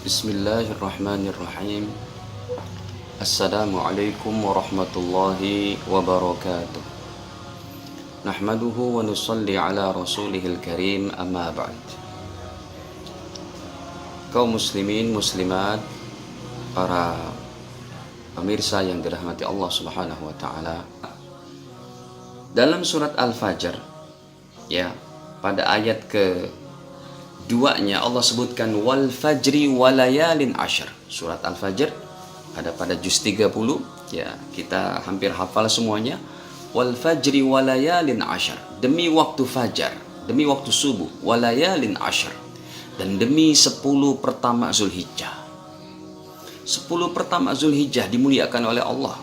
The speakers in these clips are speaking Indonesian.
Bismillahirrahmanirrahim. Assalamualaikum warahmatullahi wabarakatuh. Nahmaduhu wa nusalli ala rasulihil karim, amma ba'd. Kaum muslimin, muslimat, para pemirsa yang dirahmati Allah subhanahu wa ta'ala, dalam surat Al-Fajr, ya, pada ayat ke-2-nya Allah sebutkan wal fajri walayalin ashar. Surat Al-Fajr ada pada juz 30, ya, kita hampir hafal semuanya. Wal fajri walayalin ashar, demi waktu fajar, demi waktu subuh, walayalin ashar, dan demi 10 pertama Zulhijjah. 10 pertama Zulhijjah dimuliakan oleh Allah.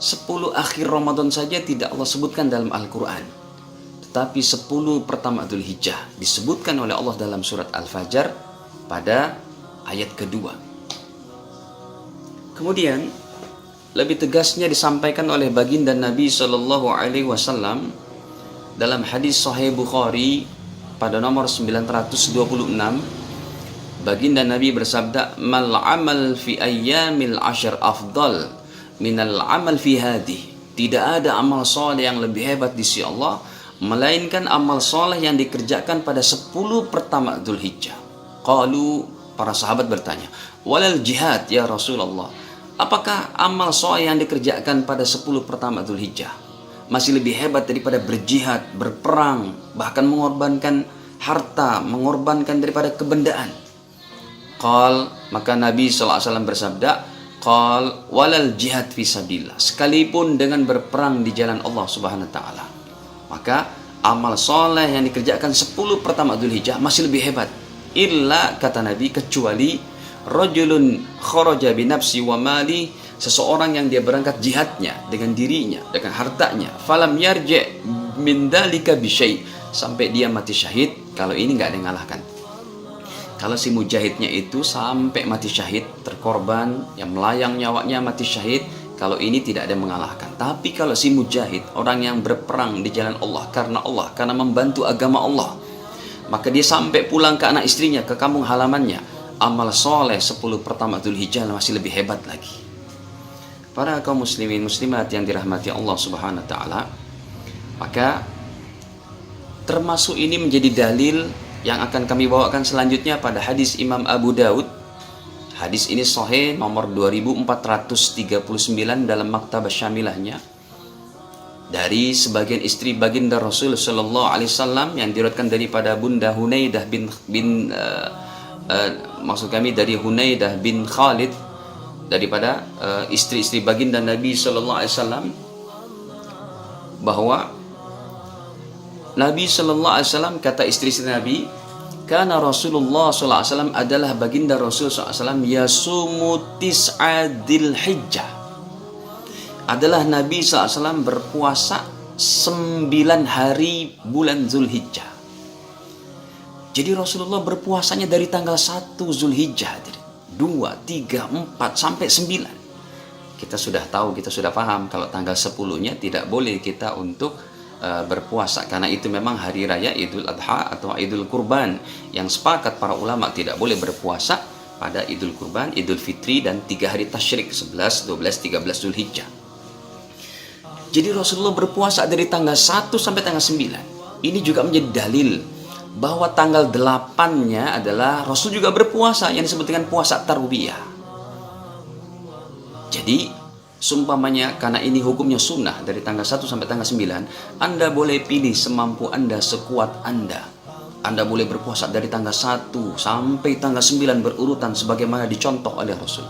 10 akhir Ramadan saja tidak Allah sebutkan dalam Al-Quran, tetapi 10 pertama Dzulhijjah disebutkan oleh Allah dalam surat Al-Fajr pada ayat kedua. Kemudian lebih tegasnya disampaikan oleh baginda Nabi Shallallahu Alaihi Wasallam dalam hadis Sahih Bukhari pada nomor 926. Baginda Nabi bersabda, "Mal amal fi ayyamil ashar afdal minal amal fi hadih." Tidak ada amal soleh yang lebih hebat di sisi Allah melainkan amal soleh yang dikerjakan pada 10 pertama Dzulhijjah. Qalu, para sahabat bertanya, walal jihad ya Rasulullah, apakah amal soleh yang dikerjakan pada 10 pertama Dzulhijjah masih lebih hebat daripada berjihad, berperang, bahkan mengorbankan harta, mengorbankan daripada kebendaan? Qal, maka Nabi SAW bersabda, qal walal jihad fisabilillah, sekalipun dengan berperang di jalan Allah Subhanahu wa taala, maka amal soleh yang dikerjakan 10 pertama Dzulhijjah masih lebih hebat. Illa, kata Nabi, kecuali rajulun kharaja bi nafsi wa mali, seseorang yang dia berangkat jihadnya dengan dirinya, dengan hartanya, falam yarji' min dzalika bi syai', sampai dia mati syahid. Kalau ini nggak ada yang ngalahkan. Kalau si mujahidnya itu sampai mati syahid, terkorban, yang melayang nyawanya mati syahid, kalau ini tidak ada yang mengalahkan. Tapi kalau si mujahid, orang yang berperang di jalan Allah, karena membantu agama Allah, maka dia sampai pulang ke anak istrinya, ke kampung halamannya, amal soleh 10 pertama Dzulhijjah masih lebih hebat lagi. Para kaum muslimin muslimat yang dirahmati Allah Subhanahu wa taala, maka termasuk ini menjadi dalil yang akan kami bawakan selanjutnya pada hadis Imam Abu Daud. Hadis ini sahih nomor 2439 dalam Maktabah Syamilahnya, dari sebagian istri baginda Rasul Sallallahu Alaihi Wasallam yang diriwayatkan daripada Bunda Hunaidah maksud kami dari Hunaidah bin Khalid, daripada istri-istri baginda Nabi Sallallahu Alaihi Wasallam, bahwa Nabi Sallallahu Alaihi Wasallam, kata istri-istri Nabi, karena Rasulullah SAW adalah baginda Rasul SAW yasumu tis'adil hijjah, adalah Nabi SAW berpuasa 9 hari bulan Zulhijjah. Jadi Rasulullah berpuasanya dari tanggal 1 Zulhijjah, 2, 3, 4 sampai 9. Kita sudah tahu, kita sudah paham kalau tanggal 10-nya tidak boleh kita untuk berpuasa, karena itu memang hari raya Idul Adha atau Idul Kurban, yang sepakat para ulama tidak boleh berpuasa pada Idul Kurban, Idul Fitri, dan 3 hari tasyrik 11, 12, 13 Zulhijjah. Jadi Rasulullah berpuasa dari tanggal 1 sampai tanggal 9. Ini juga menjadi dalil bahwa tanggal 8-nya adalah Rasul juga berpuasa, yang disebut dengan puasa tarwiyah. Jadi sumpamanya, karena ini hukumnya sunnah dari tanggal 1 sampai tanggal 9, Anda boleh pilih semampu Anda, sekuat Anda. Anda boleh berpuasa dari tanggal 1 sampai tanggal 9 berurutan sebagaimana dicontoh oleh Rasul.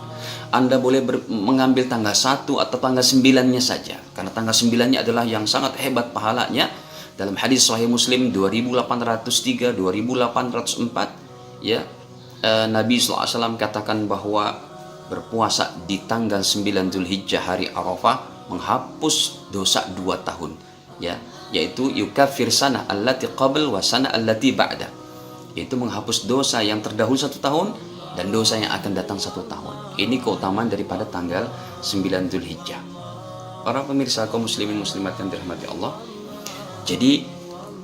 Anda boleh mengambil tanggal 1 atau tanggal 9-nya saja, karena tanggal 9-nya adalah yang sangat hebat pahalanya. Dalam hadis Sahih Muslim 2803, 2804, ya, Nabi SAW katakan bahwa berpuasa di tanggal 9 Dzulhijjah hari Arafah menghapus dosa 2 tahun, ya, yaitu yukaffir sana allati qabl wa sana allati ba'da, yaitu menghapus dosa yang terdahulu 1 tahun dan dosa yang akan datang 1 tahun. Ini keutamaan daripada tanggal 9 Dzulhijjah. Para pemirsa kaum muslimin muslimat yang dirahmati Allah, jadi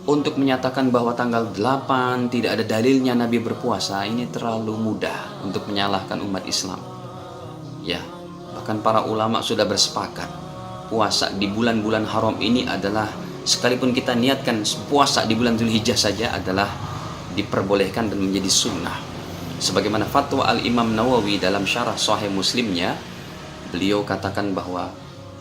untuk menyatakan bahwa tanggal 8 tidak ada dalilnya Nabi berpuasa, ini terlalu mudah untuk menyalahkan umat Islam. Ya, bahkan para ulama sudah bersepakat puasa di bulan-bulan haram ini adalah, sekalipun kita niatkan puasa di bulan Dzulhijjah saja, adalah diperbolehkan dan menjadi sunnah. Sebagaimana fatwa Al-Imam Nawawi dalam syarah Sahih Muslimnya, beliau katakan bahwa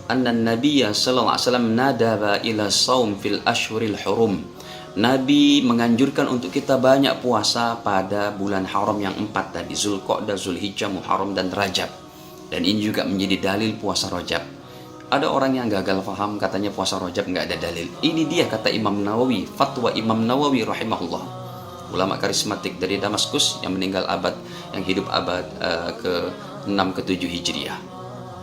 annan nabiyya sallallahu alaihi wasallam nadaba ila saum fil ashhuril hurum. Nabi menganjurkan untuk kita banyak puasa pada bulan haram yang 4 tadi, Zulqa'dah, Zulhijjah, Muharram dan Rajab. Dan ini juga menjadi dalil puasa Rajab. Ada orang yang gagal paham, katanya puasa Rajab nggak ada dalil. Ini dia kata Imam Nawawi, fatwa Imam Nawawi rahimahullah, ulama karismatik dari Damaskus yang meninggal yang hidup abad ke-6 ke-7 Hijriah.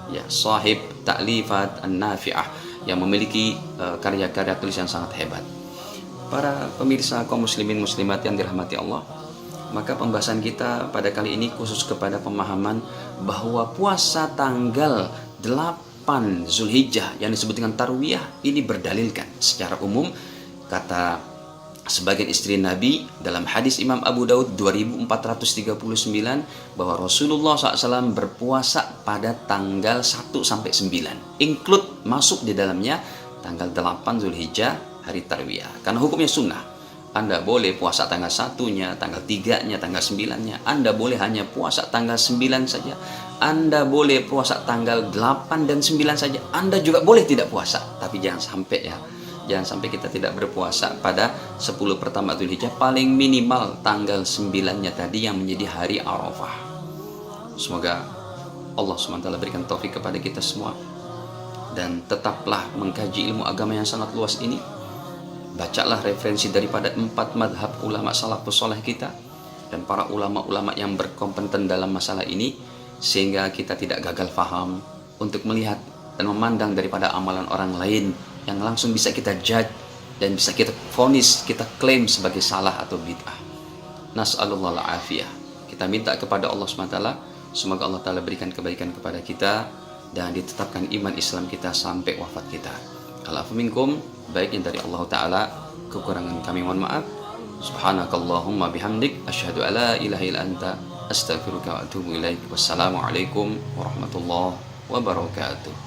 Ya, sahib Ta'lifat An-Nafi'ah, yang memiliki karya-karya tulis yang sangat hebat. Para pemirsa kaum muslimin muslimat yang dirahmati Allah, maka pembahasan kita pada kali ini khusus kepada pemahaman bahwa puasa tanggal 8 Zulhijjah yang disebut dengan Tarwiyah ini berdalilkan secara umum. Kata sebagian istri Nabi dalam hadis Imam Abu Daud 2439 bahwa Rasulullah SAW berpuasa pada tanggal 1 sampai 9, include masuk di dalamnya tanggal 8 Zulhijjah, hari Tarwiyah, karena hukumnya sunnah. Anda boleh puasa tanggal 1-nya, tanggal 3-nya, tanggal 9-nya. Anda boleh hanya puasa tanggal 9 saja. Anda boleh puasa tanggal 8 dan 9 saja. Anda juga boleh tidak puasa, tapi jangan sampai ya. Jangan sampai kita tidak berpuasa pada 10 pertama Dzulhijjah, paling minimal tanggal 9-nya tadi yang menjadi hari Arafah. Semoga Allah SWT berikan taufik kepada kita semua, dan tetaplah mengkaji ilmu agama yang sangat luas ini. Bacalah referensi daripada 4 madhab ulama salafus saleh kita dan para ulama-ulama yang berkompeten dalam masalah ini, sehingga kita tidak gagal faham untuk melihat dan memandang daripada amalan orang lain yang langsung bisa kita judge dan bisa kita vonis, kita klaim sebagai salah atau bid'ah. Nas'alullah al-afiyah. Kita minta kepada Allah SWT, semoga Allah Ta'ala berikan kebaikan kepada kita dan ditetapkan iman Islam kita sampai wafat kita. Al-afu minkum, baiknya dari Allah Ta'ala, kekurangan kami mohon maaf. Subhanakallahumma bihamdik, asyhadu alla ilaha illa anta, astaghfiruka wa atubu ilaik. Wassalamualaikum warahmatullahi wabarakatuh.